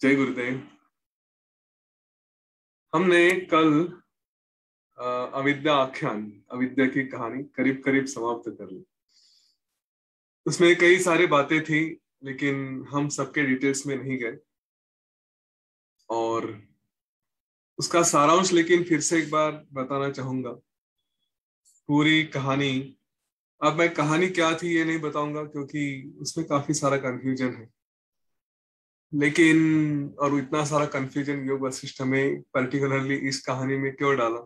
जय गुरुदेव। हमने कल अविद्या आख्यान, अविद्या की कहानी करीब करीब समाप्त कर ली। उसमें कई सारी बातें थी, लेकिन हम सबके डिटेल्स में नहीं गए और उसका सारांश लेकिन फिर से एक बार बताना चाहूंगा। पूरी कहानी, अब मैं कहानी क्या थी ये नहीं बताऊंगा क्योंकि उसमें काफी सारा कंफ्यूजन है, लेकिन और इतना सारा कंफ्यूजन योग वशिष्ठ में पर्टिकुलरली इस कहानी में क्यों डाला,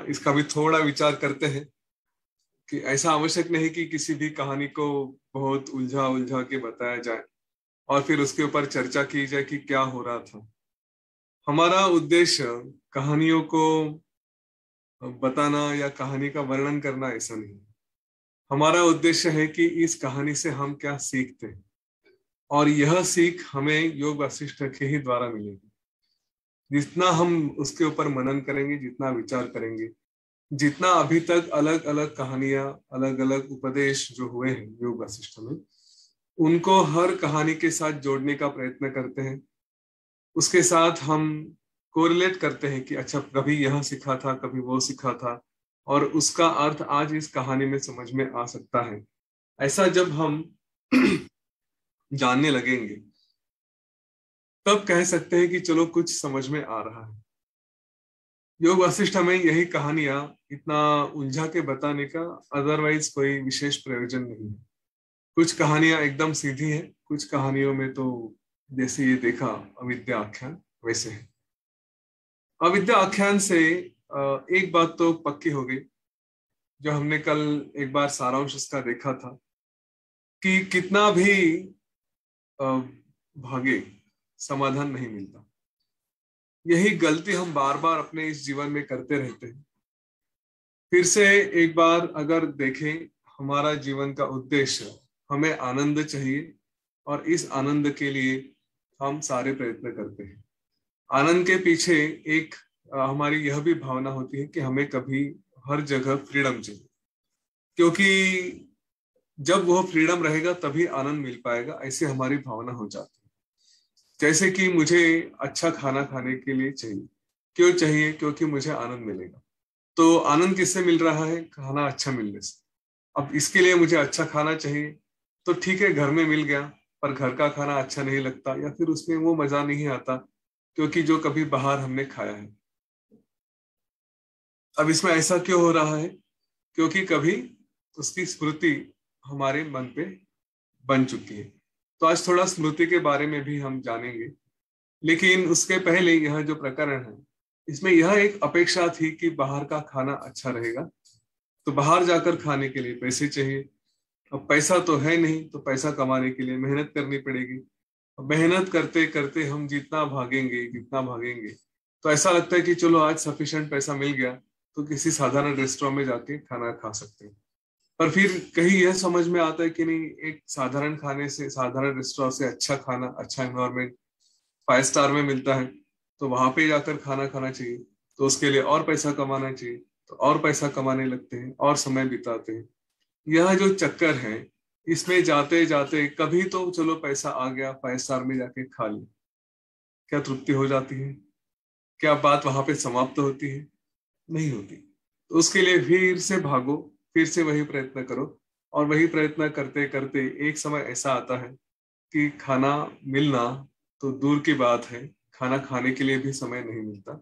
इसका भी थोड़ा विचार करते हैं कि ऐसा आवश्यक नहीं कि किसी भी कहानी को बहुत उलझा उलझा के बताया जाए और फिर उसके ऊपर चर्चा की जाए कि क्या हो रहा था। हमारा उद्देश्य कहानियों को बताना या कहानी का वर्णन करना ऐसा नहीं। हमारा उद्देश्य है कि इस कहानी से हम क्या सीखते हैं, और यह सीख हमें योग वशिष्ठ के ही द्वारा मिलेगी। जितना हम उसके ऊपर मनन करेंगे, जितना विचार करेंगे, जितना अभी तक अलग अलग कहानियां, अलग अलग उपदेश जो हुए हैं योग वशिष्ठ में, उनको हर कहानी के साथ जोड़ने का प्रयत्न करते हैं। उसके साथ हम कोरिलेट करते हैं कि अच्छा, कभी यह सीखा था, कभी वो सीखा था, और उसका अर्थ आज इस कहानी में समझ में आ सकता है। ऐसा जब हम जानने लगेंगे तब कह सकते हैं कि चलो कुछ समझ में आ रहा है। योग वशिष्ठ में यही कहानियां इतना उलझा के बताने का अदरवाइज कोई विशेष प्रयोजन नहीं है। कुछ कहानियां एकदम सीधी है, कुछ कहानियों में तो जैसे ये देखा अविद्या आख्यान वैसे है। अविद्या आख्यान से एक बात तो पक्की हो गई, जो हमने कल एक बार सारांश उसका देखा था, कि कितना भी अ, भागे समाधान नहीं मिलता। यही गलती हम बार बार अपने इस जीवन में करते रहते हैं। फिर से एक बार अगर देखें, हमारा जीवन का उद्देश्य, हमें आनंद चाहिए और इस आनंद के लिए हम सारे प्रयत्न करते हैं। आनंद के पीछे एक हमारी यह भी भावना होती है कि हमें कभी हर जगह फ्रीडम चाहिए, क्योंकि जब वो फ्रीडम रहेगा तभी आनंद मिल पाएगा, ऐसे हमारी भावना हो जाती है। जैसे कि मुझे अच्छा खाना खाने के लिए चाहिए, क्यों चाहिए? क्योंकि मुझे आनंद मिलेगा। तो आनंद किससे मिल रहा है? खाना अच्छा मिलने से। अब इसके लिए मुझे अच्छा खाना चाहिए, तो ठीक है, घर में मिल गया, पर घर का खाना अच्छा नहीं लगता या फिर उसमें वो मजा नहीं आता, क्योंकि जो कभी बाहर हमने खाया है। अब इसमें ऐसा क्यों हो रहा है? क्योंकि कभी उसकी स्मृति हमारे मन पे बन चुकी है। तो आज थोड़ा स्मृति के बारे में भी हम जानेंगे, लेकिन उसके पहले यह जो प्रकरण है, इसमें यह एक अपेक्षा थी कि बाहर का खाना अच्छा रहेगा, तो बाहर जाकर खाने के लिए पैसे चाहिए। अब पैसा तो है नहीं, तो पैसा कमाने के लिए मेहनत करनी पड़ेगी। अब मेहनत करते करते हम जितना भागेंगे, जितना भागेंगे, तो ऐसा लगता है कि चलो आज सफिशिएंट पैसा मिल गया तो किसी साधारण रेस्टोरेंट में जाके खाना खा सकते हैं। पर फिर कहीं यह समझ में आता है कि नहीं, एक साधारण खाने से, साधारण रेस्टोरेंट से अच्छा खाना, अच्छा एनवायरमेंट 5 स्टार में मिलता है, तो वहां पे जाकर खाना खाना चाहिए। तो उसके लिए और पैसा कमाना चाहिए, तो और पैसा कमाने लगते हैं और समय बिताते हैं। यह जो चक्कर है, इसमें जाते जाते कभी तो चलो पैसा आ गया, 5 स्टार में जाके खा लिया, क्या तृप्ति हो जाती है? क्या बात वहां पे समाप्त होती है? नहीं होती। तो उसके लिए फिर से भागो, फिर से वही प्रयत्न करो, और वही प्रयत्न करते करते एक समय ऐसा आता है कि खाना मिलना तो दूर की बात है, खाना खाने के लिए भी समय नहीं मिलता।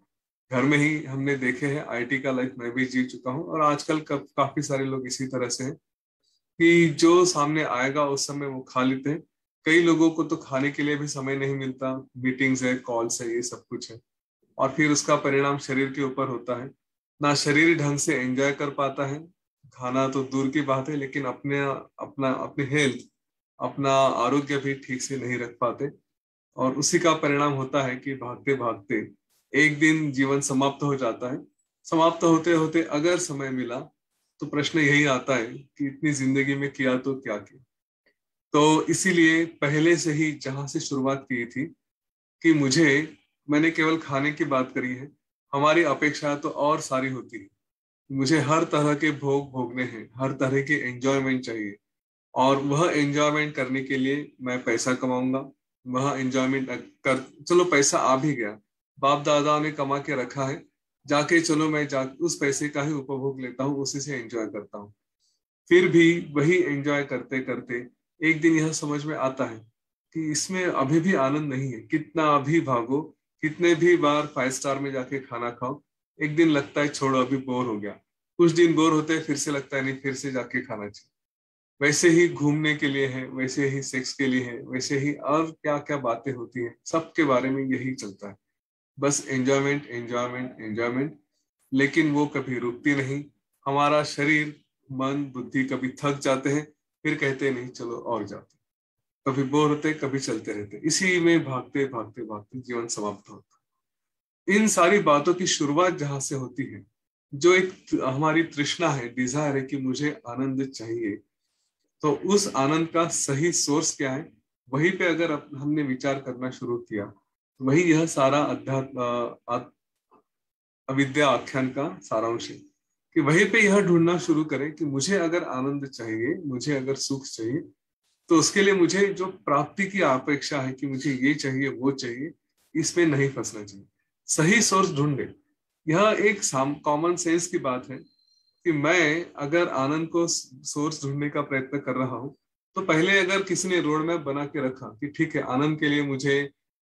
घर में ही हमने देखे हैं, आईटी का लाइफ मैं भी जी चुका हूँ, और आजकल काफी सारे लोग इसी तरह से हैं कि जो सामने आएगा उस समय वो खा लेते हैं। कई लोगों को तो खाने के लिए भी समय नहीं मिलता, मीटिंग्स है, कॉल्स है, ये सब कुछ है, और फिर उसका परिणाम शरीर के ऊपर होता है। ना शरीर ढंग से एंजॉय कर पाता है, खाना तो दूर की बात है, लेकिन अपने अपना अपनी हेल्थ, अपना आरोग्य भी ठीक से नहीं रख पाते, और उसी का परिणाम होता है कि भागते भागते एक दिन जीवन समाप्त हो जाता है। समाप्त होते होते अगर समय मिला तो प्रश्न यही आता है कि इतनी जिंदगी में किया तो क्या किया। तो इसीलिए पहले से ही जहां से शुरुआत की थी कि मैंने केवल खाने की बात करी है, हमारी अपेक्षा तो और सारी होती है। मुझे हर तरह के भोग भोगने हैं, हर तरह के एंजॉयमेंट चाहिए, और वह एंजॉयमेंट करने के लिए मैं पैसा कमाऊंगा, वहां एंजॉयमेंट कर, चलो पैसा आ भी गया, बाप दादाओं ने कमा के रखा है, जाके चलो मैं उस पैसे का ही उपभोग लेता हूँ, उसी से एंजॉय करता हूँ। फिर भी वही एंजॉय करते करते एक दिन यह समझ में आता है कि इसमें अभी भी आनंद नहीं है। कितना भी भागो, कितने भी बार 5 स्टार में जाके खाना खाओ, एक दिन लगता है छोड़ो अभी बोर हो गया। कुछ दिन बोर होते हैं, फिर से लगता है नहीं फिर से जाके खाना चाहिए। वैसे ही घूमने के लिए है, वैसे ही सेक्स के लिए है, वैसे ही और क्या क्या बातें होती हैं, सबके बारे में यही चलता है। बस एंजॉयमेंट एंजॉयमेंट एंजॉयमेंट, लेकिन वो कभी रुकती नहीं। हमारा शरीर मन बुद्धि कभी थक जाते हैं, फिर कहते हैं नहीं चलो और जाते, कभी बोर होते कभी चलते रहते, इसी में भागते भागते भागते जीवन समाप्त होता है। इन सारी बातों की शुरुआत जहां से होती है, जो एक हमारी तृष्णा है, डिजायर है कि मुझे आनंद चाहिए, तो उस आनंद का सही सोर्स क्या है, वहीं पे अगर हमने विचार करना शुरू किया, वही यह सारा अध्यात्म अविद्या आख्यान का सारांश है। कि वहीं पे यह ढूंढना शुरू करें कि मुझे अगर आनंद चाहिए, मुझे अगर सुख चाहिए, तो उसके लिए मुझे जो प्राप्ति की अपेक्षा है कि मुझे ये चाहिए वो चाहिए, इसमें नहीं फंसना चाहिए। सही सोर्स ढूंढे। यह एक कॉमन सेंस की बात है कि मैं अगर आनंद को सोर्स ढूंढने का प्रयत्न कर रहा हूं, तो पहले अगर किसी ने रोड मैप बना के रखा कि ठीक है आनंद के लिए मुझे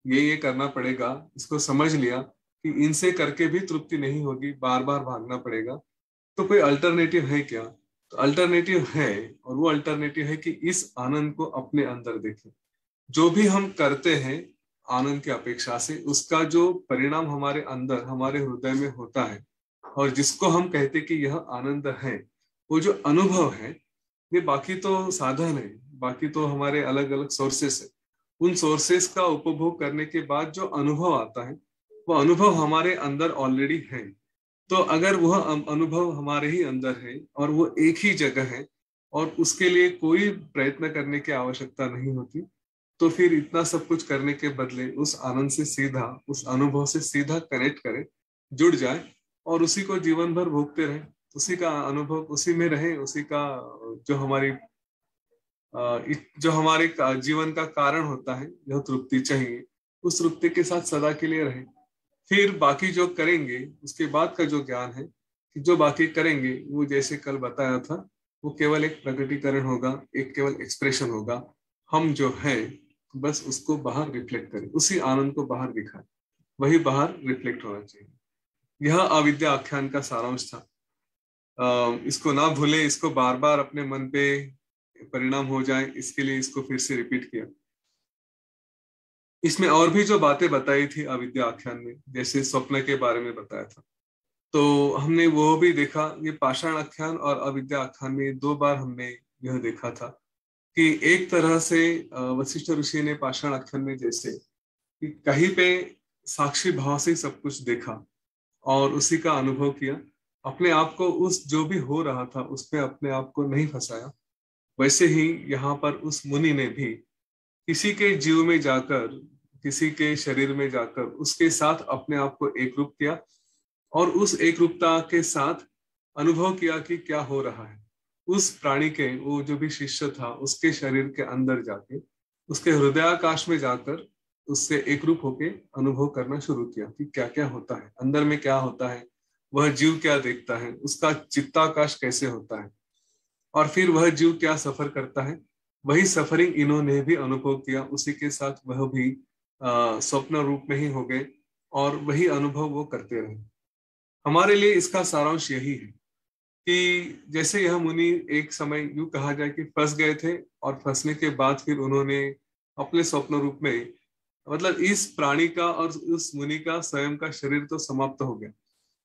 ये करना पड़ेगा, इसको समझ लिया कि इनसे करके भी तृप्ति नहीं होगी, बार बार भागना पड़ेगा, तो कोई अल्टरनेटिव है क्या? तो अल्टरनेटिव है, और वो अल्टरनेटिव है कि इस आनंद को अपने अंदर देखें। जो भी हम करते हैं आनंद की अपेक्षा से, उसका जो परिणाम हमारे अंदर हमारे हृदय में होता है, और जिसको हम कहते कि यह आनंद है, वो जो अनुभव है, ये बाकी तो साधन है, बाकी तो हमारे अलग अलग सोर्सेस है। उन सोर्सेस का उपभोग करने के बाद जो अनुभव आता है, वो अनुभव हमारे अंदर ऑलरेडी है। तो अगर वह अनुभव हमारे ही अंदर है और वो एक ही जगह है, और उसके लिए कोई प्रयत्न करने की आवश्यकता नहीं होती, तो फिर इतना सब कुछ करने के बदले उस आनंद से सीधा, उस अनुभव से सीधा कनेक्ट करें, जुड़ जाए, और उसी को जीवन भर भोगते रहे, उसी का अनुभव उसी में रहे, उसी का जो हमारी जो हमारे जीवन का कारण होता है, जो तृप्ति चाहिए, उस तृप्ति के साथ सदा के लिए रहे। फिर बाकी जो करेंगे उसके बाद का जो ज्ञान है, कि जो बाकी करेंगे वो जैसे कल बताया था, वो केवल एक प्रकटीकरण होगा, एक केवल एक्सप्रेशन होगा। हम जो है बस उसको बाहर रिफ्लेक्ट करें, उसी आनंद को बाहर दिखाएं, वही बाहर रिफ्लेक्ट होना चाहिए। यह अविद्या आख्यान का सारांश था। इसको ना भूले, इसको बार बार अपने मन पे परिणाम हो जाए, इसके लिए इसको फिर से रिपीट किया। इसमें और भी जो बातें बताई थी अविद्या आख्यान में, जैसे स्वप्न के बारे में बताया था, तो हमने वो भी देखा। ये पाषाण आख्यान और अविद्या आख्यान में 2 बार हमने यह देखा था कि एक तरह से वशिष्ठ ऋषि ने पाषाण आख्यान में जैसे कि कहीं पे साक्षी भाव से सब कुछ देखा और उसी का अनुभव किया, अपने आप को उस जो भी हो रहा था उस पे अपने आप को नहीं फंसाया, वैसे ही यहाँ पर उस मुनि ने भी किसी के जीव में जाकर, किसी के शरीर में जाकर उसके साथ अपने आप को एकरूप किया, और उस एकरूपता के साथ अनुभव किया कि क्या हो रहा है। उस प्राणी के, वो जो भी शिष्य था, उसके शरीर के अंदर जाके, उसके हृदयाकाश में जाकर उससे एकरूप होके अनुभव करना शुरू किया कि क्या क्या होता है अंदर में, क्या होता है, वह जीव क्या देखता है, उसका चित्ताकाश कैसे होता है, और फिर वह जीव क्या सफर करता है। वही सफरिंग इन्होंने भी अनुभव किया, उसी के साथ वह भी स्वप्न रूप में ही हो गए, और वही अनुभव वो करते रहे। हमारे लिए इसका सारांश यही है कि जैसे यह मुनि एक समय यूं कहा जाए कि फंस गए थे, और फंसने के बाद फिर उन्होंने अपने स्वप्न रूप में, मतलब इस प्राणी का और उस मुनि का स्वयं का शरीर तो समाप्त हो गया,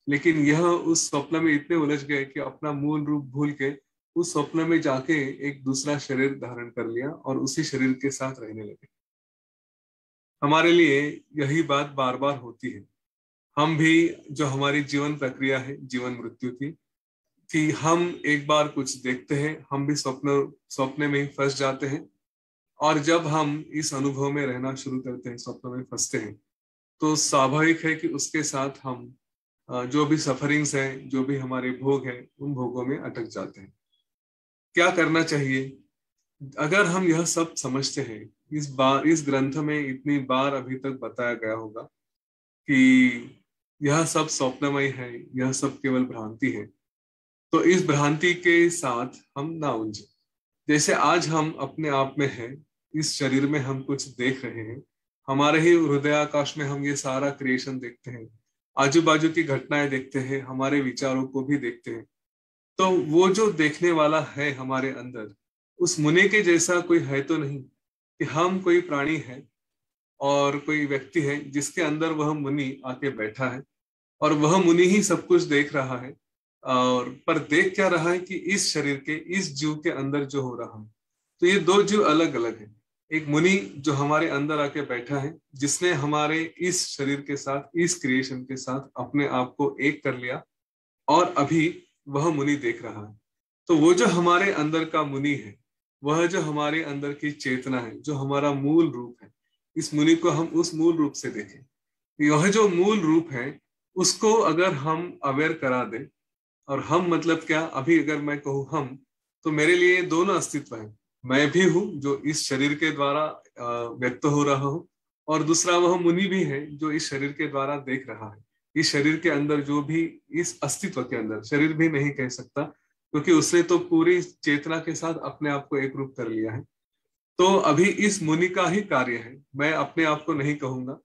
लेकिन यह उस स्वप्न में इतने उलझ गए कि अपना मूल रूप भूल के उस स्वप्न में जाके एक दूसरा शरीर धारण कर लिया और उसी शरीर के साथ रहने लगे। हमारे लिए यही बात बार बार होती है। हम भी, जो हमारी जीवन प्रक्रिया है जीवन मृत्यु की, कि हम एक बार कुछ देखते हैं, हम भी स्वप्न में ही फंस जाते हैं, और जब हम इस अनुभव में रहना शुरू करते हैं, स्वप्न में फंसते हैं, तो स्वाभाविक है कि उसके साथ हम जो भी सफरिंग्स हैं, जो भी हमारे भोग हैं, उन भोगों में अटक जाते हैं। क्या करना चाहिए? अगर हम यह सब समझते हैं इस ग्रंथ में इतनी बार अभी तक बताया गया होगा कि यह सब स्वप्नमय है, यह सब केवल भ्रांति है। तो इस भ्रांति के साथ हम ना उलझे। जैसे आज हम अपने आप में हैं, इस शरीर में हम कुछ देख रहे हैं, हमारे ही हृदयाकाश में हम ये सारा क्रिएशन देखते हैं, आजू बाजू की घटनाएं देखते हैं, हमारे विचारों को भी देखते हैं। तो वो जो देखने वाला है हमारे अंदर, उस मुनि के जैसा कोई है तो नहीं कि हम कोई प्राणी है और कोई व्यक्ति है जिसके अंदर वह मुनि आके बैठा है और वह मुनि ही सब कुछ देख रहा है। और पर देख क्या रहा है कि इस शरीर के, इस जीव के अंदर जो हो रहा है। तो ये दो जीव अलग अलग है। एक मुनि जो हमारे अंदर आके बैठा है, जिसने हमारे इस शरीर के साथ, इस क्रिएशन के साथ अपने आप को एक कर लिया, और अभी वह मुनि देख रहा है। तो वो जो हमारे अंदर का मुनि है, वह जो हमारे अंदर की चेतना है, जो हमारा मूल रूप है, इस मुनि को हम उस मूल रूप से देखें। यह जो मूल रूप है, उसको अगर हम अवेयर करा दे, और हम मतलब क्या, अभी अगर मैं कहूँ हम, तो मेरे लिए दोनों अस्तित्व है। मैं भी हूँ जो इस शरीर के द्वारा व्यक्त हो रहा हूँ, और दूसरा वह मुनि भी है जो इस शरीर के द्वारा देख रहा है। इस शरीर के अंदर जो भी, इस अस्तित्व के अंदर, शरीर भी नहीं कह सकता क्योंकि उसने तो पूरी चेतना के साथ अपने आप को एक रूप कर लिया है। तो अभी इस मुनि का ही कार्य है, मैं अपने आप को नहीं कहूंगा,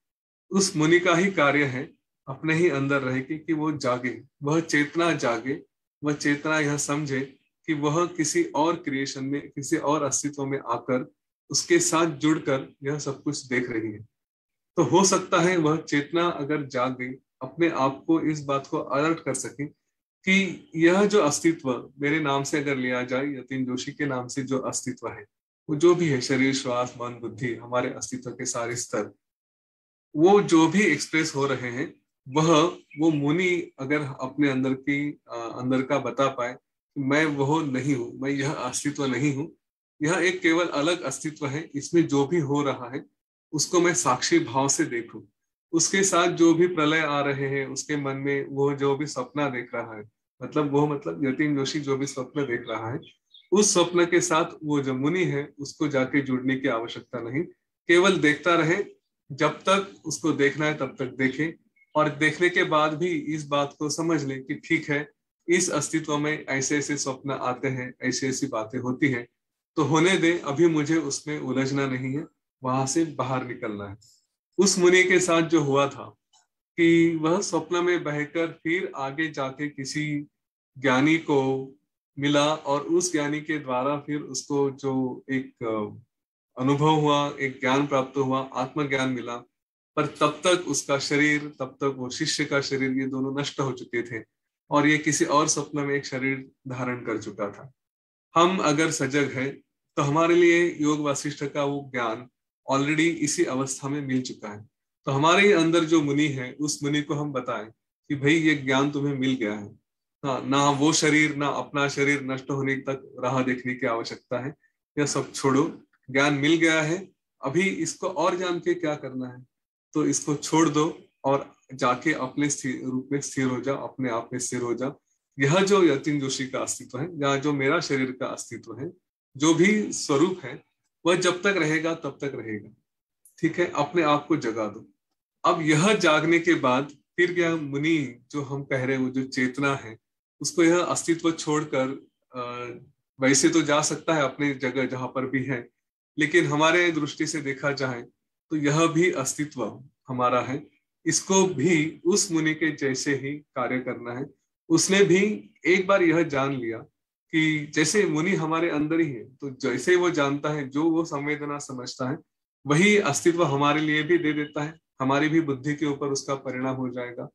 उस मुनि का ही कार्य है अपने ही अंदर रहे कि वो जागे, वह चेतना जागे, वह चेतना यह समझे कि वह किसी और क्रिएशन में, किसी और अस्तित्व में आकर उसके साथ जुड़कर यह सब कुछ देख रही है। तो हो सकता है वह चेतना अगर जाग गई, अपने आप को इस बात को अलर्ट कर सके कि यह जो अस्तित्व मेरे नाम से अगर लिया जाए, यतीन जोशी के नाम से जो अस्तित्व है, वो जो भी है, शरीर, श्वास, मन, बुद्धि, हमारे अस्तित्व के सारे स्तर, वो जो भी एक्सप्रेस हो रहे हैं, वह वो मुनि अगर अपने अंदर की अंदर का बता पाए, मैं वो नहीं हूँ, मैं यह अस्तित्व नहीं हूँ, यह एक केवल अलग अस्तित्व है, इसमें जो भी हो रहा है उसको मैं साक्षी भाव से देखूं, उसके साथ जो भी प्रलय आ रहे हैं, उसके मन में वो जो भी सपना देख रहा है, मतलब वो, मतलब यतीन जोशी जो भी स्वप्न देख रहा है, उस स्वप्न के साथ वो जो मुनि है उसको जाके जुड़ने की आवश्यकता नहीं, केवल देखता रहे। जब तक उसको देखना है तब तक देखे, और देखने के बाद भी इस बात को समझ ले कि ठीक है, इस अस्तित्व में ऐसे ऐसे स्वप्न आते हैं, ऐसी ऐसी बातें होती हैं, तो होने दे, अभी मुझे उसमें उलझना नहीं है, वहां से बाहर निकलना है। उस मुनि के साथ जो हुआ था कि वह स्वप्न में बहकर फिर आगे जाके किसी ज्ञानी को मिला, और उस ज्ञानी के द्वारा फिर उसको जो एक अनुभव हुआ, एक ज्ञान प्राप्त हुआ, आत्मज्ञान मिला। पर तब तक उसका शरीर, तब तक वो शिष्य का शरीर, ये दोनों नष्ट हो चुके थे, और ये किसी और स्वप्न में एक शरीर धारण कर चुका था। हम अगर सजग है तो हमारे लिए योग वासिष्ठ का वो ज्ञान ऑलरेडी इसी अवस्था में मिल चुका है। तो हमारे अंदर जो मुनि है, उस मुनि को हम बताएं कि भाई ये ज्ञान तुम्हें मिल गया है। हाँ, ना वो शरीर, ना अपना शरीर नष्ट होने तक राह देखने की आवश्यकता है, यह सब छोड़ो, ज्ञान मिल गया है, अभी इसको और जान के क्या करना है, तो इसको छोड़ दो और जाके अपने रूप में स्थिर हो जाओ, अपने आप में स्थिर हो जाओ। यह जो यतीन जोशी का अस्तित्व है, या जो मेरा शरीर का अस्तित्व है, जो भी स्वरूप है, वह जब तक रहेगा तब तक रहेगा। ठीक है, अपने आप को जगा दो। अब यह जागने के बाद फिर क्या, मुनि जो हम कह रहे हैं, वो जो चेतना है, उसको यह अस्तित्व छोड़कर वैसे तो जा सकता है अपने जगह जहां पर भी है, लेकिन हमारे दृष्टि से देखा जाए तो यह भी अस्तित्व हमारा है, इसको भी उस मुनि के जैसे ही कार्य करना है। उसने भी एक बार यह जान लिया कि जैसे मुनि हमारे अंदर ही है, तो जैसे वो जानता है, जो वो संवेदना समझता है, वही अस्तित्व हमारे लिए भी दे देता है, हमारी भी बुद्धि के ऊपर उसका परिणाम हो जाएगा।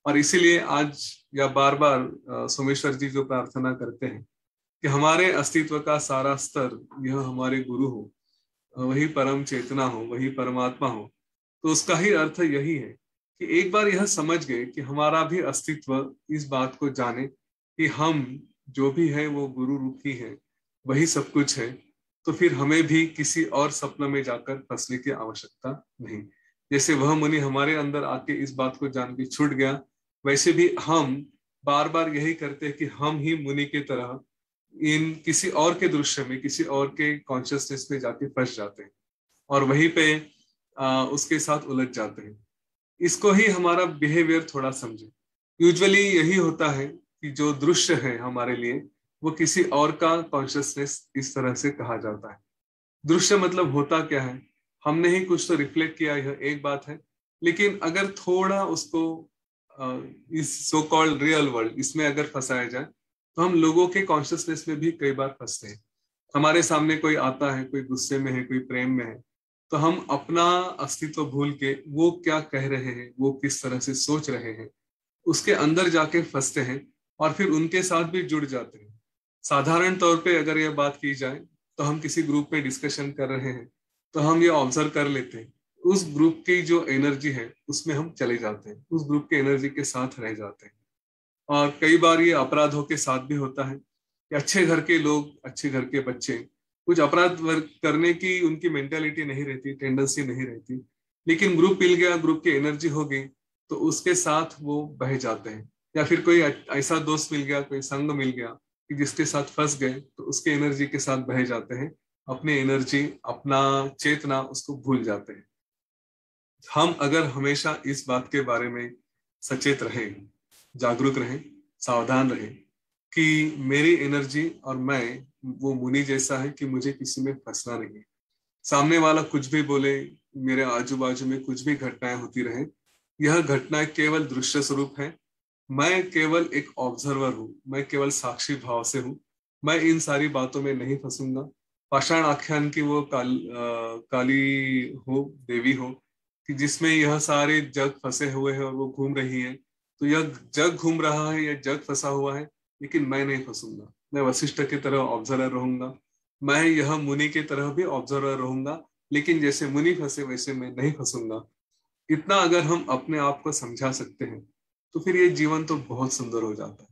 और इसीलिए आज या बार बार सोमेश्वर जी जो प्रार्थना करते हैं कि हमारे अस्तित्व का सारा स्तर यह हमारे गुरु हो, वही परम चेतना हो, वही परमात्मा हो। तो उसका ही अर्थ यही है कि एक बार यह समझ गए कि हमारा भी अस्तित्व इस बात को जाने कि हम जो भी है वो गुरु रूप ही है, वही सब कुछ है, तो फिर हमें भी किसी और सपने में जाकर फंसने की आवश्यकता नहीं। जैसे वह मुनि हमारे अंदर आके इस बात को जान के छूट गया, वैसे भी हम बार बार यही करते हैं कि हम ही मुनि की तरह इन किसी और के दृश्य में, किसी और के कॉन्शियसनेस में जाके फंस जाते हैं। और वहीं पे उसके साथ उलझ जाते हैं। इसको ही हमारा बिहेवियर थोड़ा समझे। यूजुअली यही होता है कि जो दृश्य है हमारे लिए वो किसी और का कॉन्शियसनेस इस तरह से कहा जाता है। दृश्य मतलब होता क्या है, हमने ही कुछ तो रिफ्लेक्ट किया, यह एक बात है। लेकिन अगर थोड़ा उसको इस सो कॉल्ड रियल वर्ल्ड इसमें अगर फंसाया जाए तो हम लोगों के कॉन्शियसनेस में भी कई बार फंसते हैं। हमारे सामने कोई आता है, कोई गुस्से में है, कोई प्रेम में है, तो हम अपना अस्तित्व भूल के वो क्या कह रहे हैं, वो किस तरह से सोच रहे हैं, उसके अंदर जाके फंसते हैं और फिर उनके साथ भी जुड़ जाते हैं। साधारण तौर पे अगर यह बात की जाए तो हम किसी ग्रुप में डिस्कशन कर रहे हैं तो हम ये ऑब्जर्व कर लेते हैं, उस ग्रुप की जो एनर्जी है उसमें हम चले जाते हैं, उस ग्रुप के एनर्जी के साथ रह जाते हैं। और कई बार ये अपराधों के साथ भी होता है कि अच्छे घर के लोग, अच्छे घर के बच्चे कुछ अपराध करने की उनकी मेंटेलिटी नहीं रहती, टेंडेंसी नहीं रहती, लेकिन ग्रुप मिल गया, ग्रुप की एनर्जी हो गई तो उसके साथ वो बह जाते हैं। या फिर कोई ऐसा दोस्त मिल गया, कोई संग मिल गया कि जिसके साथ फंस गए तो उसके एनर्जी के साथ बह जाते हैं, अपनी एनर्जी, अपना चेतना उसको भूल जाते हैं। हम अगर हमेशा इस बात के बारे में सचेत रहें, जागरूक रहें, सावधान रहें कि मेरी एनर्जी और मैं वो मुनि जैसा है कि मुझे किसी में फंसना नहीं है। सामने वाला कुछ भी बोले, मेरे आजू बाजू में कुछ भी घटनाएं होती रहे, यह घटनाएं केवल दृश्य स्वरूप है। मैं केवल एक ऑब्जर्वर हूँ, मैं केवल साक्षी भाव से हूँ। मैं इन सारी बातों में नहीं फंसूंगा। पाषाण आख्यान की वो काली हो, देवी हो कि जिसमें यह सारे जग फंसे हुए हैं और वो घूम रही है, तो यह जग घूम रहा है, यह जग फंसा हुआ है, लेकिन मैं नहीं फंसूंगा। मैं वशिष्ठ की तरह ऑब्जर्वर रहूंगा, मैं यह मुनि की तरह भी ऑब्जर्वर रहूंगा, लेकिन जैसे मुनि फंसे वैसे मैं नहीं फंसूंगा। इतना अगर हम अपने आप को समझा सकते हैं तो फिर ये जीवन तो बहुत सुंदर हो जाता है।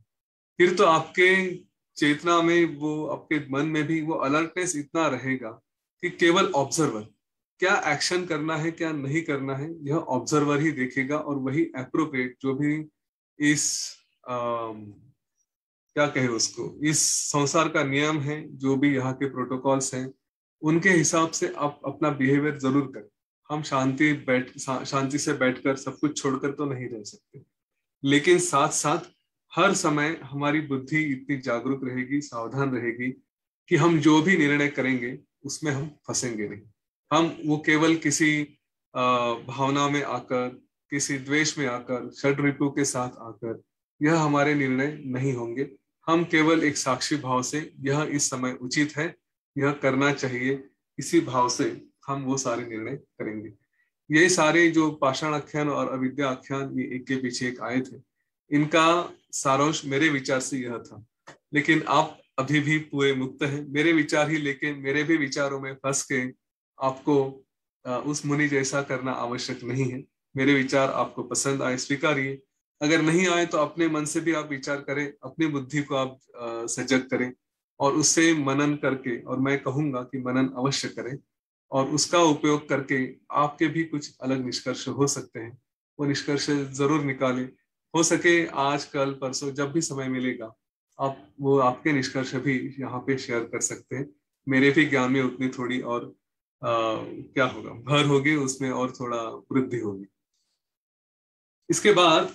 फिर तो आपके चेतना में, वो आपके मन में भी वो अलर्टनेस इतना रहेगा कि केवल ऑब्जर्वर क्या एक्शन करना है, क्या नहीं करना है, यह ऑब्जर्वर ही देखेगा और वही एप्रोप्रिएट जो भी इस क्या कहे उसको, इस संसार का नियम है, जो भी यहाँ के प्रोटोकॉल्स हैं, उनके हिसाब से आप अपना बिहेवियर जरूर करें। हम शांति से बैठकर सब कुछ छोड़कर तो नहीं रह सकते, लेकिन साथ साथ हर समय हमारी बुद्धि इतनी जागरूक रहेगी, सावधान रहेगी कि हम जो भी निर्णय करेंगे उसमें हम फंसेंगे नहीं। हम वो केवल किसी भावना में आकर, किसी द्वेष में आकर, षड ऋतु के साथ आकर यह हमारे निर्णय नहीं होंगे। हम केवल एक साक्षी भाव से यह इस समय उचित है, यह करना चाहिए, इसी भाव से हम वो सारे निर्णय करेंगे। ये सारे जो पाषाण आख्यान और अविद्या आख्यान, ये एक के पीछे एक आए थे, इनका सारांश मेरे विचार से यह था। लेकिन आप अभी भी पूरे मुक्त हैं मेरे विचार ही लेके, मेरे भी विचारों में फंस के आपको उस मुनि जैसा करना आवश्यक नहीं है। मेरे विचार आपको पसंद आए, स्वीकारिए। अगर नहीं आए तो अपने मन से भी आप विचार करें, अपनी बुद्धि को आप सजग करें और उससे मनन करके, और मैं कहूंगा कि मनन अवश्य करें, और उसका उपयोग करके आपके भी कुछ अलग निष्कर्ष हो सकते हैं, वो निष्कर्ष जरूर निकालें। हो सके आज, कल, परसों, जब भी समय मिलेगा आप वो आपके निष्कर्ष भी यहाँ पे शेयर कर सकते हैं। मेरे भी ज्ञान में उतनी थोड़ी और क्या होगा, भर होगी उसमें, और थोड़ा वृद्धि होगी। इसके बाद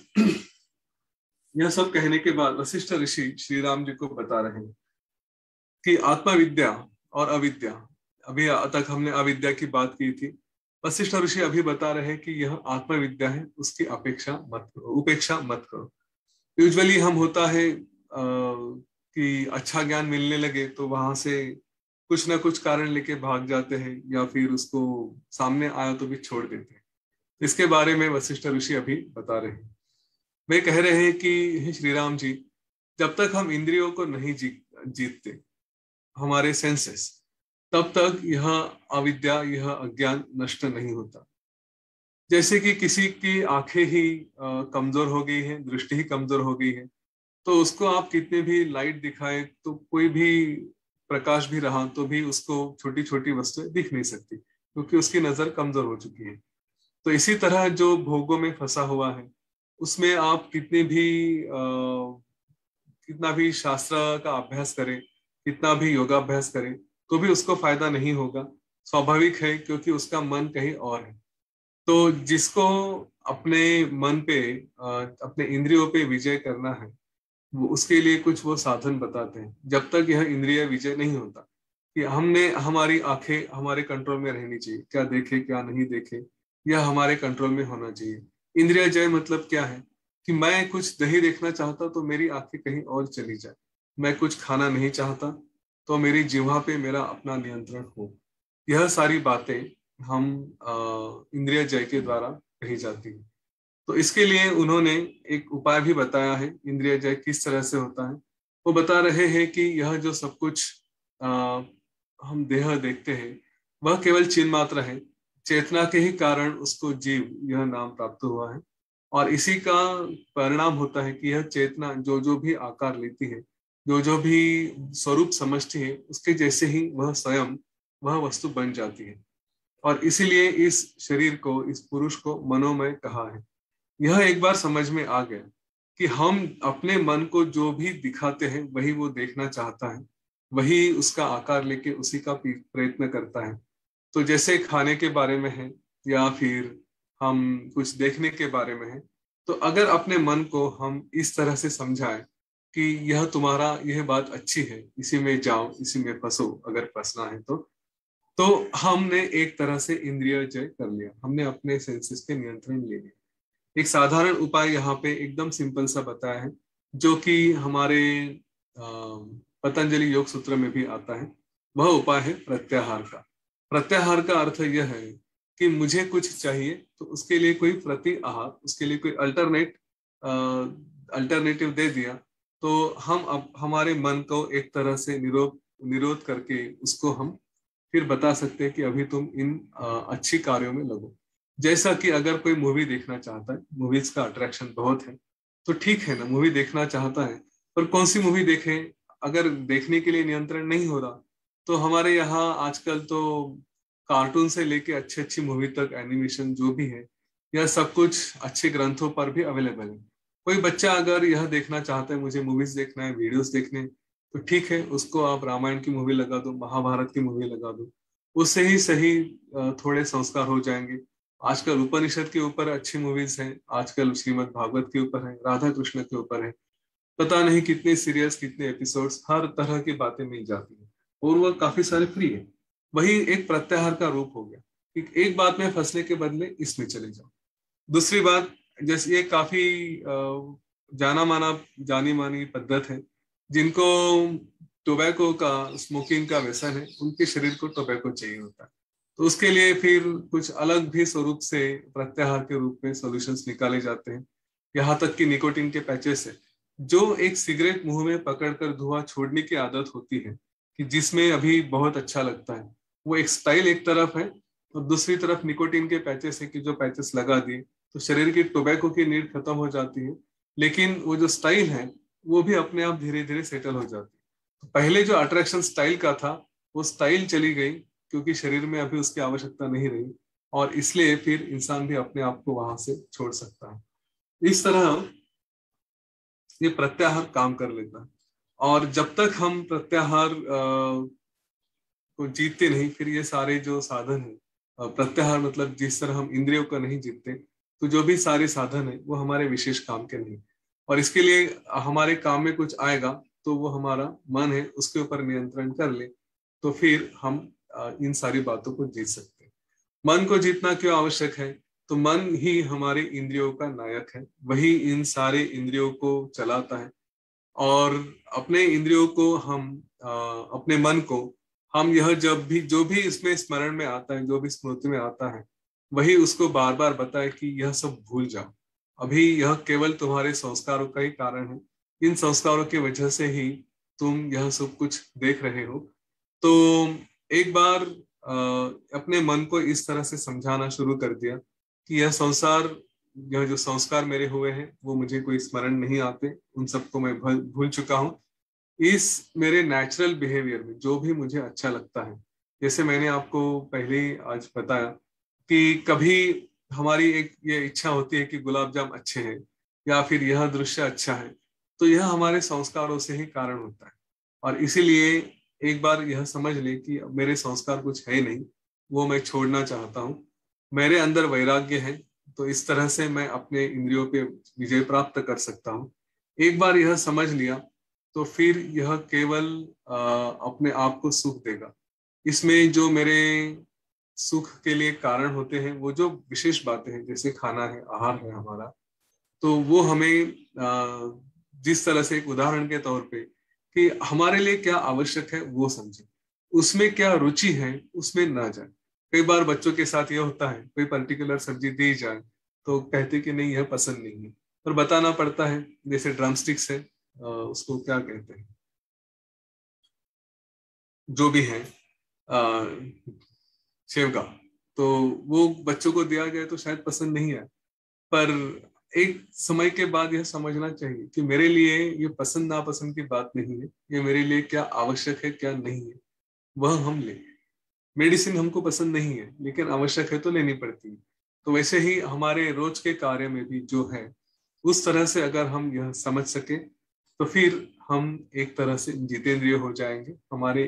यह सब कहने के बाद वशिष्ठ ऋषि श्री राम जी को बता रहे हैं कि आत्मविद्या और अविद्या, अभी तक हमने अविद्या की बात की थी, वशिष्ठ ऋषि अभी बता रहे हैं कि यह आत्मविद्या है, उसकी उपेक्षा मत करो। यूजुअली हम होता है कि अच्छा ज्ञान मिलने लगे तो वहां से कुछ ना कुछ कारण लेके भाग जाते हैं, या फिर उसको सामने आया तो भी छोड़ देते हैं। इसके बारे में वशिष्ठ ऋषि अभी बता रहे हैं। वे कह रहे हैं कि हे श्री राम जी, जब तक हम इंद्रियों को नहीं जीतते, हमारे सेंसेस, तब तक यह अविद्या, यह अज्ञान नष्ट नहीं होता। जैसे कि किसी की आंखें ही कमजोर हो गई है, दृष्टि ही कमजोर हो गई है, तो उसको आप कितने भी लाइट दिखाए, तो कोई भी प्रकाश भी रहा तो भी उसको छोटी छोटी वस्तुएं दिख नहीं सकती, क्योंकि उसकी नजर कमजोर हो चुकी है। तो इसी तरह जो भोगों में फंसा हुआ है, उसमें आप कितना भी शास्त्र का अभ्यास करें, कितना भी योगाभ्यास करें, तो भी उसको फायदा नहीं होगा। स्वाभाविक है, क्योंकि उसका मन कहीं और है। तो जिसको अपने मन पे अपने इंद्रियों पे विजय करना है, वो उसके लिए कुछ वो साधन बताते हैं। जब तक यह इंद्रिय विजय नहीं होता, कि हमने हमारी आंखें हमारे कंट्रोल में रहनी चाहिए, क्या देखे क्या नहीं देखे यह हमारे कंट्रोल में होना चाहिए। इंद्रिय जय मतलब क्या है, कि मैं कुछ नहीं देखना चाहता तो मेरी आंखें कहीं और चली जाए, मैं कुछ खाना नहीं चाहता तो मेरी जिह्वा पे मेरा अपना नियंत्रण हो। यह सारी बातें हम इंद्रिय जय के द्वारा कही जाती है। तो इसके लिए उन्होंने एक उपाय भी बताया है, इंद्रिय जय किस तरह से होता है। वो बता रहे हैं कि यह जो सब कुछ आ, हम देह देखते हैं, वह केवल चिन्ह मात्र है। चेतना के ही कारण उसको जीव यह नाम प्राप्त हुआ है। और इसी का परिणाम होता है कि यह चेतना जो जो भी आकार लेती है, जो जो भी स्वरूप समझती है, उसके जैसे ही वह स्वयं वह वस्तु बन जाती है। और इसीलिए इस शरीर को, इस पुरुष को मनोमय कहा है। यह एक बार समझ में आ गया कि हम अपने मन को जो भी दिखाते हैं वही वो देखना चाहता है, वही उसका आकार लेके उसी का प्रयत्न करता है। तो जैसे खाने के बारे में है, या फिर हम कुछ देखने के बारे में है, तो अगर अपने मन को हम इस तरह से समझाएं कि यह तुम्हारा, यह बात अच्छी है, इसी में जाओ, इसी में फंसो अगर फंसना है तो हमने एक तरह से इंद्रिय जय कर लिया, हमने अपने सेंसेस पे नियंत्रण ले लिया। एक साधारण उपाय यहाँ पे एकदम सिंपल सा बताया है, जो कि हमारे पतंजलि योग सूत्र में भी आता है। वह उपाय है प्रत्याहार का। प्रत्याहार का अर्थ यह है कि मुझे कुछ चाहिए तो उसके लिए कोई प्रति आहार, उसके लिए कोई अल्टरनेटिव दे दिया, तो हम अब हमारे मन को एक तरह से निरोध निरोध करके उसको हम फिर बता सकते हैं कि अभी तुम इन अच्छी कार्यों में लगो। जैसा कि अगर कोई मूवी देखना चाहता है, मूवीज का अट्रैक्शन बहुत है, तो ठीक है ना, मूवी देखना चाहता है, पर कौन सी मूवी देखे, अगर देखने के लिए नियंत्रण नहीं हो रहा, तो हमारे यहाँ आजकल तो कार्टून से लेके अच्छी अच्छी मूवी तक, एनिमेशन जो भी है, यह सब कुछ अच्छे ग्रंथों पर भी अवेलेबल है। कोई बच्चा अगर यह देखना चाहता है, मुझे मूवीज देखना है, वीडियोस देखने हैं, तो ठीक है, उसको आप रामायण की मूवी लगा दो, महाभारत की मूवी लगा दो, उससे ही सही थोड़े संस्कार हो जाएंगे। आजकल उपनिषद के ऊपर अच्छी मूवीज हैं, आजकल श्रीमद् भागवत के ऊपर है, राधा कृष्ण के ऊपर है, पता नहीं कितने सीरियल्स, कितने एपिसोड्स, हर तरह की बातें मिल जाती हैं, और वह काफी सारे फ्री है। वही एक प्रत्याहार का रूप हो गया कि एक बात में फंसने के बदले इसमें चले जाओ। दूसरी बात, जैसे ये काफी जाना माना, जानी मानी पद्धत है, जिनको टोबैको का, स्मोकिंग का व्यसन है, उनके शरीर को टोबैको चाहिए होता है। तो उसके लिए फिर कुछ अलग भी स्वरूप से प्रत्याहार के रूप में सॉल्यूशंस निकाले जाते हैं। यहाँ तक कि निकोटिन के पैचेस है, जो एक सिगरेट मुंह में पकड़कर धुआं छोड़ने की आदत होती है, कि जिसमें अभी बहुत अच्छा लगता है, वो एक स्टाइल एक तरफ है, और दूसरी तरफ निकोटिन के पैचेस है कि जो पैचेस लगा दिए तो शरीर की टोबैको की नीड खत्म हो जाती है, लेकिन वो जो स्टाइल है वो भी अपने आप धीरे धीरे सेटल हो जाती है। तो पहले जो अट्रैक्शन स्टाइल का था, वो स्टाइल चली गई, क्योंकि शरीर में अभी उसकी आवश्यकता नहीं रही, और इसलिए फिर इंसान भी अपने आप को वहां से छोड़ सकता है। इस तरह ये प्रत्याहार काम कर लेता है। और जब तक हम प्रत्याहार को जीतते नहीं, फिर ये सारे जो साधन है, प्रत्याहार मतलब जिस तरह हम इंद्रियों को नहीं जीतते, तो जो भी सारे साधन है वो हमारे विशेष काम के नहीं। और इसके लिए हमारे काम में कुछ आएगा, तो वो हमारा मन है, उसके ऊपर नियंत्रण कर ले, तो फिर हम इन सारी बातों को जीत सकते हैं। मन को जीतना क्यों आवश्यक है? तो मन ही हमारे इंद्रियों का नायक है, वही इन सारे इंद्रियों को चलाता है। और अपने इंद्रियों को हम अपने मन को हम यह जब भी, जो भी इसमें स्मरण में आता है, जो भी स्मृति में आता है, वही उसको बार बार बताए कि यह सब भूल जाओ, अभी यह केवल तुम्हारे संस्कारों का ही कारण है, इन संस्कारों की वजह से ही तुम यह सब कुछ देख रहे हो। तो एक बार अपने मन को इस तरह से समझाना शुरू कर दिया कि यह संसार, यह जो संस्कार मेरे हुए हैं वो मुझे कोई स्मरण नहीं आते, उन सबको मैं भूल चुका हूँ। इस मेरे नेचुरल बिहेवियर में जो भी मुझे अच्छा लगता है, जैसे मैंने आपको पहले ही आज बताया कि कभी हमारी एक ये इच्छा होती है कि गुलाब जाम अच्छे हैं, या फिर यह दृश्य अच्छा है, तो यह हमारे संस्कारों से ही कारण होता है। और इसीलिए एक बार यह समझ ले कि मेरे संस्कार कुछ है नहीं, वो मैं छोड़ना चाहता हूँ। मेरे अंदर वैराग्य है, तो इस तरह से मैं अपने इंद्रियों पे विजय प्राप्त कर सकता हूँ। एक बार यह समझ लिया तो फिर यह केवल अपने आप को सुख देगा। इसमें जो मेरे सुख के लिए कारण होते हैं, वो जो विशेष बातें हैं, जैसे खाना है, आहार है हमारा, तो वो हमें जिस तरह से, एक उदाहरण के तौर पे, कि हमारे लिए क्या आवश्यक है वो समझे, उसमें क्या रुचि है उसमें ना जाए। कई बार बच्चों के साथ ये होता है, कोई पर्टिकुलर सब्जी दी जाए तो कहते कि नहीं, यह पसंद नहीं है, और बताना पड़ता है। जैसे ड्रमस्टिक्स है, उसको क्या कहते हैं, जो भी है, सेवगा, तो वो बच्चों को दिया जाए तो शायद पसंद नहीं आए, पर एक समय के बाद यह समझना चाहिए कि मेरे लिए ये पसंद नापसंद की बात नहीं है, ये मेरे लिए क्या आवश्यक है क्या नहीं है, वह हम लें। मेडिसिन हमको पसंद नहीं है लेकिन आवश्यक है तो लेनी पड़ती है। तो वैसे ही हमारे रोज के कार्य में भी जो है, उस तरह से अगर हम यह समझ सके तो फिर हम एक तरह से जितेंद्रिय हो जाएंगे। हमारे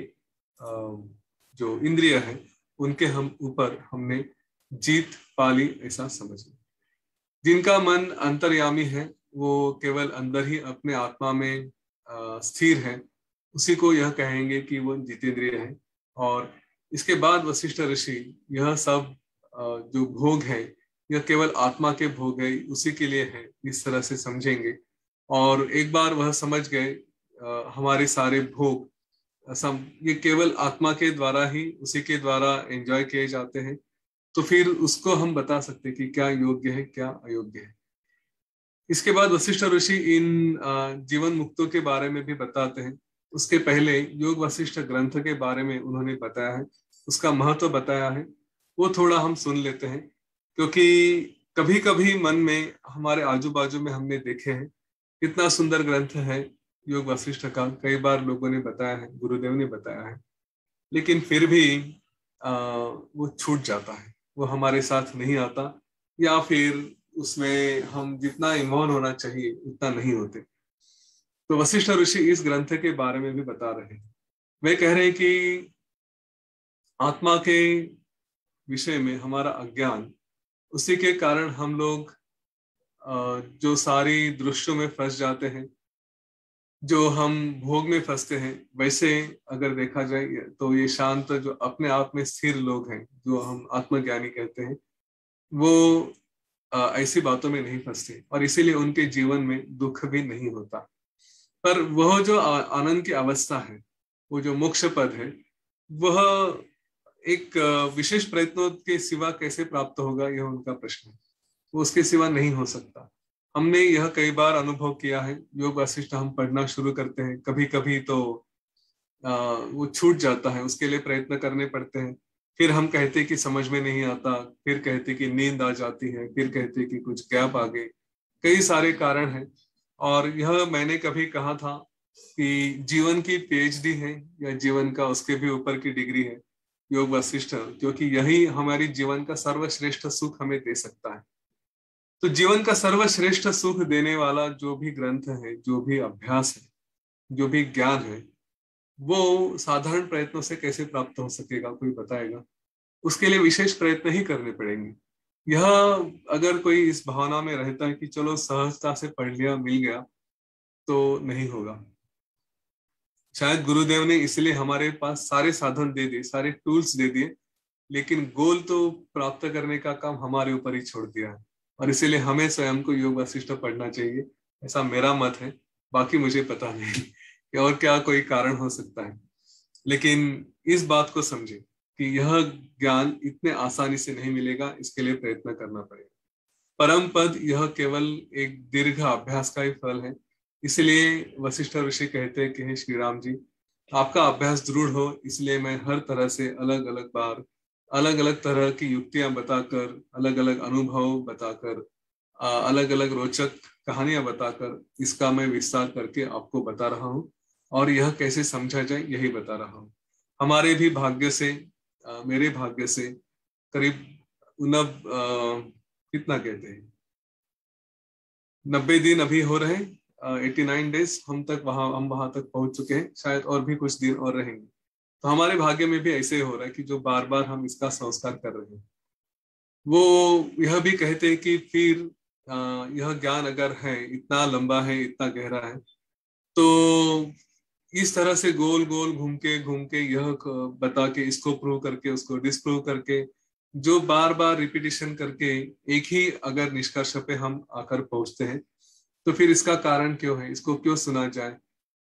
जो इंद्रिय है उनके हम ऊपर हमने जीत पाली, ऐसा समझ। जिनका मन अंतर्यामी है, वो केवल अंदर ही अपने आत्मा में स्थिर है, उसी को यह कहेंगे कि वो जितेंद्रिय है। और इसके बाद वशिष्ठ ऋषि यह सब जो भोग है, यह केवल आत्मा के भोग है, उसी के लिए है, इस तरह से समझेंगे। और एक बार वह समझ गए हमारे सारे भोग ये केवल आत्मा के द्वारा ही, उसी के द्वारा एंजॉय किए जाते हैं, तो फिर उसको हम बता सकते हैं कि क्या योग्य है क्या अयोग्य है। इसके बाद वशिष्ठ ऋषि इन जीवन मुक्तों के बारे में भी बताते हैं। उसके पहले योग वशिष्ठ ग्रंथ के बारे में उन्होंने बताया है, उसका महत्व बताया है, वो थोड़ा हम सुन लेते हैं। क्योंकि कभी कभी मन में, हमारे आजू बाजू में हमने देखे हैं, कितना सुंदर ग्रंथ है योग वशिष्ठ का, कई बार लोगों ने बताया है, गुरुदेव ने बताया है, लेकिन फिर भी वो छूट जाता है, वो हमारे साथ नहीं आता, या फिर उसमें हम जितना इन्वॉल्व होना चाहिए उतना नहीं होते। तो वशिष्ठ ऋषि इस ग्रंथ के बारे में भी बता रहे हैं। वे कह रहे हैं कि आत्मा के विषय में हमारा अज्ञान, उसी के कारण हम लोग जो सारी दृश्यों में फंस जाते हैं, जो हम भोग में फंसते हैं। वैसे अगर देखा जाए तो ये शांत, जो अपने आप में स्थिर लोग हैं, जो हम आत्मज्ञानी कहते हैं, वो ऐसी बातों में नहीं फंसते, और इसीलिए उनके जीवन में दुख भी नहीं होता। पर वह जो आनंद की अवस्था है, वो जो मोक्ष पद है, वह एक विशेष प्रयत्नों के सिवा कैसे प्राप्त होगा, यह उनका प्रश्न है। वो उसके सिवा नहीं हो सकता। हमने यह कई बार अनुभव किया है। योग वशिष्ठ हम पढ़ना शुरू करते हैं, कभी कभी तो वो छूट जाता है, उसके लिए प्रयत्न करने पड़ते हैं। फिर हम कहते कि समझ में नहीं आता, फिर कहते कि नींद आ जाती है, फिर कहते कि कुछ गैप आ गए, कई सारे कारण हैं। और यह मैंने कभी कहा था कि जीवन की पीएचडी है, या जीवन का उसके भी ऊपर की डिग्री है योग वशिष्ठ, क्योंकि यही हमारी जीवन का सर्वश्रेष्ठ सुख हमें दे सकता है। तो जीवन का सर्वश्रेष्ठ सुख देने वाला जो भी ग्रंथ है, जो भी अभ्यास है, जो भी ज्ञान है, वो साधारण प्रयत्नों से कैसे प्राप्त हो सकेगा, कोई बताएगा? उसके लिए विशेष प्रयत्न ही करने पड़ेंगे। यह अगर कोई इस भावना में रहता है कि चलो सहजता से पढ़ लिया, मिल गया, तो नहीं होगा। शायद गुरुदेव ने इसलिए हमारे पास सारे साधन दे दिए, सारे टूल्स दे दिए, लेकिन गोल तो प्राप्त करने का काम हमारे ऊपर ही छोड़ दिया है। और इसीलिए हमें स्वयं को योग वशिष्ठ पढ़ना चाहिए, ऐसा मेरा मत है। बाकी मुझे पता नहीं कि और क्या कोई कारण हो सकता है, लेकिन इस बात को समझे कि यह ज्ञान इतने आसानी से नहीं मिलेगा, इसके लिए प्रयत्न करना पड़ेगा। परम पद यह केवल एक दीर्घ अभ्यास का ही फल है। इसलिए वशिष्ठ ऋषि कहते हैं कि हे श्री राम जी, आपका अभ्यास दृढ़ हो, इसलिए मैं हर तरह से अलग अलग बार, अलग अलग तरह की युक्तियां बताकर, अलग अलग अनुभव बताकर, अलग अलग रोचक कहानियां बताकर, इसका मैं विस्तार करके आपको बता रहा हूँ, और यह कैसे समझा जाए यही बता रहा हूँ। हमारे भी भाग्य से, मेरे भाग्य से करीब कितना कहते हैं, 90 दिन अभी हो रहे हैं, 89 डेज हम वहां तक पहुंच चुके हैं, शायद और भी कुछ दिन और रहेंगे। तो हमारे भाग्य में भी ऐसे ही हो रहा है कि जो बार बार हम इसका संस्कार कर रहे हैं। वो यह भी कहते हैं कि फिर यह ज्ञान अगर है, इतना लंबा है, इतना गहरा है, तो इस तरह से गोल गोल घूम के यह बता के, इसको प्रूव करके, उसको डिस्प्रूव करके, जो बार बार रिपीटिशन करके एक ही अगर निष्कर्ष पे हम आकर पहुंचते हैं, तो फिर इसका कारण क्यों है, इसको क्यों सुना जाए?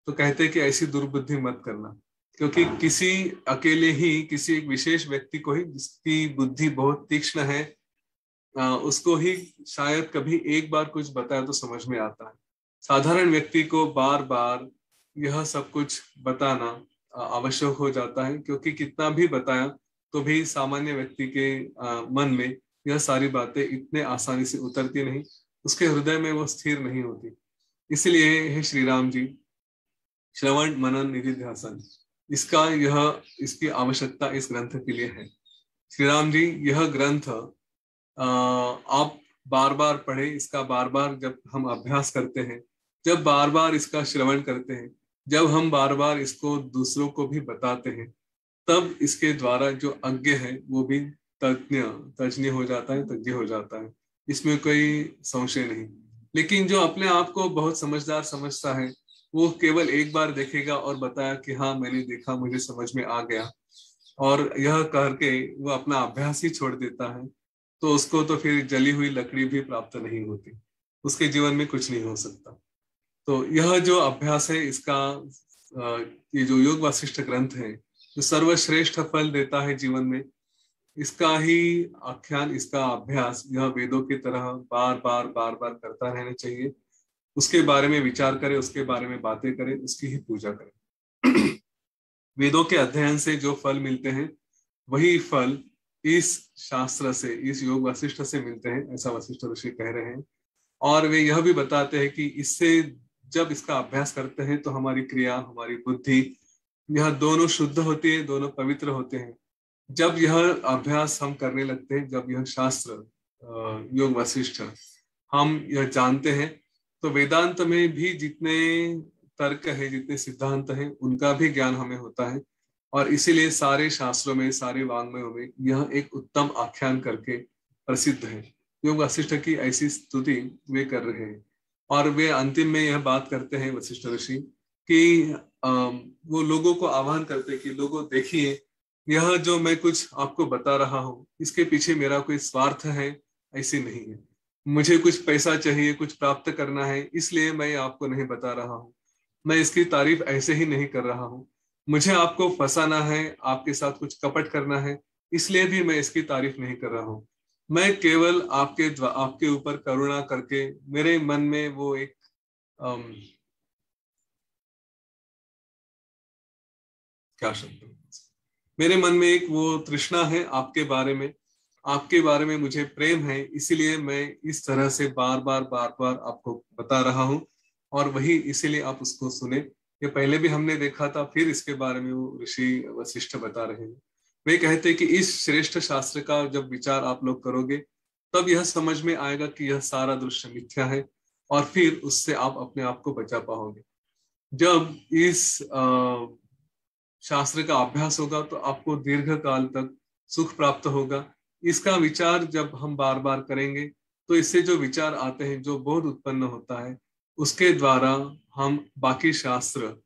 तो कहते हैं कि ऐसी दुर्बुद्धि मत करना, क्योंकि किसी अकेले ही, किसी एक विशेष व्यक्ति को ही जिसकी बुद्धि बहुत तीक्ष्ण है, उसको ही शायद कभी एक बार कुछ बताया तो समझ में आता है। साधारण व्यक्ति को बार बार यह सब कुछ बताना आवश्यक हो जाता है, क्योंकि कितना भी बताया तो भी सामान्य व्यक्ति के मन में यह सारी बातें इतने आसानी से उतरती नहीं, उसके हृदय में वो स्थिर नहीं होती। इसलिए हे श्री राम जी, श्रवण मनन निधिध्यासन, इसकी आवश्यकता इस ग्रंथ के लिए है। श्री राम जी, यह ग्रंथ आप बार बार पढ़े, इसका बार बार जब हम अभ्यास करते हैं, जब बार बार इसका श्रवण करते हैं, जब हम बार बार इसको दूसरों को भी बताते हैं, तब इसके द्वारा जो अज्ञ है वो भी तज्ञ हो जाता है, तज्ञ हो जाता है, इसमें कोई संशय नहीं। लेकिन जो अपने आप को बहुत समझदार समझता है, वो केवल एक बार देखेगा और बताया कि हाँ मैंने देखा, मुझे समझ में आ गया, और यह करके वो अपना अभ्यास ही छोड़ देता है, तो उसको तो फिर जली हुई लकड़ी भी प्राप्त नहीं होती, उसके जीवन में कुछ नहीं हो सकता। तो यह जो अभ्यास है, इसका ये जो योग वासिष्ठ ग्रंथ है, जो सर्वश्रेष्ठ फल देता है जीवन में, इसका ही आख्यान, इसका अभ्यास यह वेदों की तरह बार बार बार बार करता रहना चाहिए। उसके बारे में विचार करें, उसके बारे में बातें करें, उसकी ही पूजा करें। वेदों के अध्ययन से जो फल मिलते हैं, वही फल इस शास्त्र से, इस योग वासिष्ठ से मिलते हैं, ऐसा वशिष्ठ ऋषि कह रहे हैं। और वे यह भी बताते हैं कि इससे जब इसका अभ्यास करते हैं तो हमारी क्रिया, हमारी बुद्धि, यह दोनों शुद्ध होती है, दोनों पवित्र होते हैं। जब यह अभ्यास हम करने लगते हैं, जब यह शास्त्र योग वशिष्ठ हम यह जानते हैं, तो वेदांत में भी जितने तर्क है, जितने सिद्धांत हैं, उनका भी ज्ञान हमें होता है। और इसीलिए सारे शास्त्रों में, सारे वाङ्मयों में यह एक उत्तम आख्यान करके प्रसिद्ध है। योग वशिष्ठ की ऐसी स्तुति वे कर रहे हैं। और वे अंतिम में यह बात करते हैं वशिष्ठ ऋषि कि वो लोगों को आह्वान करते हैं कि लोगों देखिए, यह जो मैं कुछ आपको बता रहा हूँ, इसके पीछे मेरा कोई स्वार्थ है ऐसी नहीं है। मुझे कुछ पैसा चाहिए, कुछ प्राप्त करना है, इसलिए मैं आपको नहीं बता रहा हूँ। मैं इसकी तारीफ ऐसे ही नहीं कर रहा हूँ। मुझे आपको फंसाना है, आपके साथ कुछ कपट करना है, इसलिए भी मैं इसकी तारीफ नहीं कर रहा हूँ। मैं केवल आपके ऊपर करुणा करके, मेरे मन में वो एक क्या शब्द, मेरे मन में एक वो तृष्णा है आपके बारे में, आपके बारे में मुझे प्रेम है, इसीलिए मैं इस तरह से बार बार आपको बता रहा हूँ। और वही इसीलिए आप उसको सुने। ये पहले भी हमने देखा था, फिर इसके बारे में वो ऋषि वशिष्ठ बता रहे हैं। वे कहते हैं कि इस श्रेष्ठ शास्त्र का जब विचार आप लोग करोगे, तब यह समझ में आएगा कि यह सारा दृश्य मिथ्या है, और फिर उससे आप अपने आप को बचा पाओगे। जब इस शास्त्र का अभ्यास होगा तो आपको दीर्घ काल तक सुख प्राप्त होगा। इसका विचार जब हम बार बार करेंगे, तो इससे जो विचार आते हैं, जो बोध उत्पन्न होता है, उसके द्वारा हम बाकी शास्त्र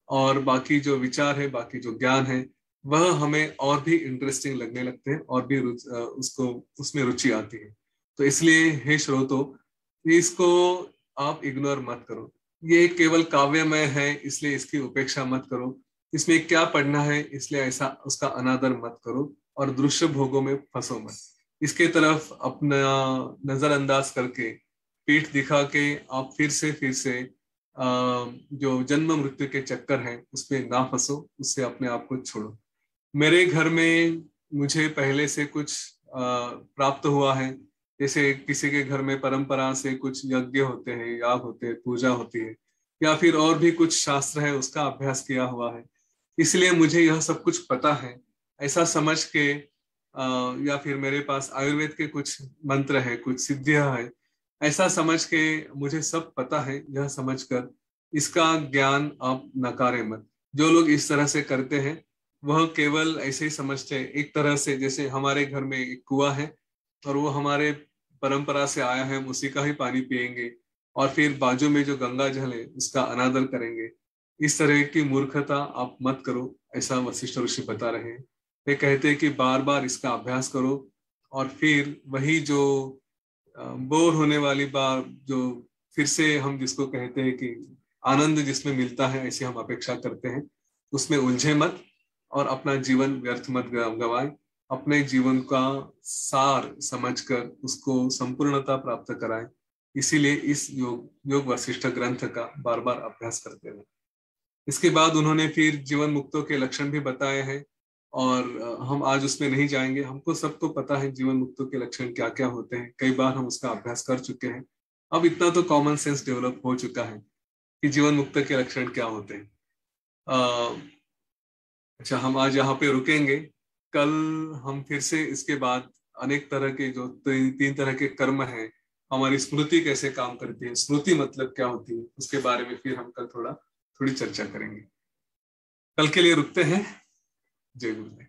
और बाकी जो विचार है, बाकी जो ज्ञान है, वह हमें और भी इंटरेस्टिंग लगने लगते हैं, और भी उसको उसमें रुचि आती है। तो इसलिए हे श्रोतो, इसको आप इग्नोर मत करो। ये केवल काव्यमय है, इसलिए इसकी उपेक्षा मत करो। इसमें क्या पढ़ना है, इसलिए ऐसा उसका अनादर मत करो, और दृश्य भोगों में फंसो मत। इसके तरफ अपना नजरअंदाज करके, पीठ दिखा के आप फिर से जो जन्म मृत्यु के चक्कर हैं उसमें ना फंसो, उससे अपने आप को छोड़ो। मेरे घर में मुझे पहले से कुछ प्राप्त हुआ है, जैसे किसी के घर में परंपरा से कुछ यज्ञ होते हैं, याग होते हैं, पूजा होती है, या फिर और भी कुछ शास्त्र है, उसका अभ्यास किया हुआ है, इसलिए मुझे यह सब कुछ पता है, ऐसा समझ के या फिर मेरे पास आयुर्वेद के कुछ मंत्र है, कुछ सिद्धियां है, ऐसा समझ के मुझे सब पता है, यह समझकर इसका ज्ञान आप नकारे मत। जो लोग इस तरह से करते हैं, वह केवल ऐसे ही समझते हैं, एक तरह से जैसे हमारे घर में एक कुआं है और वो हमारे परंपरा से आया है, हम उसी का ही पानी पिएंगे और फिर बाजू में जो गंगा जल है उसका अनादर करेंगे। इस तरह की मूर्खता आप मत करो, ऐसा वशिष्ठ ऋषि बता रहे हैं। वे कहते हैं कि बार बार इसका अभ्यास करो और फिर वही जो बोर होने वाली बात, जो फिर से हम जिसको कहते हैं कि आनंद जिसमें मिलता है ऐसी हम अपेक्षा करते हैं, उसमें उलझे मत और अपना जीवन व्यर्थ मत गवाएं। अपने जीवन का सार समझकर उसको संपूर्णता प्राप्त कराएं। इसीलिए इस योग वशिष्ठ ग्रंथ का बार बार अभ्यास करते रहे। इसके बाद उन्होंने फिर जीवन मुक्तों के लक्षण भी बताए हैं और हम आज उसमें नहीं जाएंगे। हमको सबको पता है जीवन मुक्तों के लक्षण क्या क्या होते हैं, कई बार हम उसका अभ्यास कर चुके हैं। अब इतना तो कॉमन सेंस डेवलप हो चुका है कि जीवन मुक्त के लक्षण क्या होते हैं। अच्छा, हम आज यहाँ पे रुकेंगे। कल हम फिर से इसके बाद अनेक तरह के जो तीन तरह के कर्म हैं, हमारी स्मृति कैसे काम करती है, स्मृति मतलब क्या होती है, उसके बारे में फिर हम कल थोड़ी चर्चा करेंगे। कल के लिए रुकते हैं। जय गुरुदेव।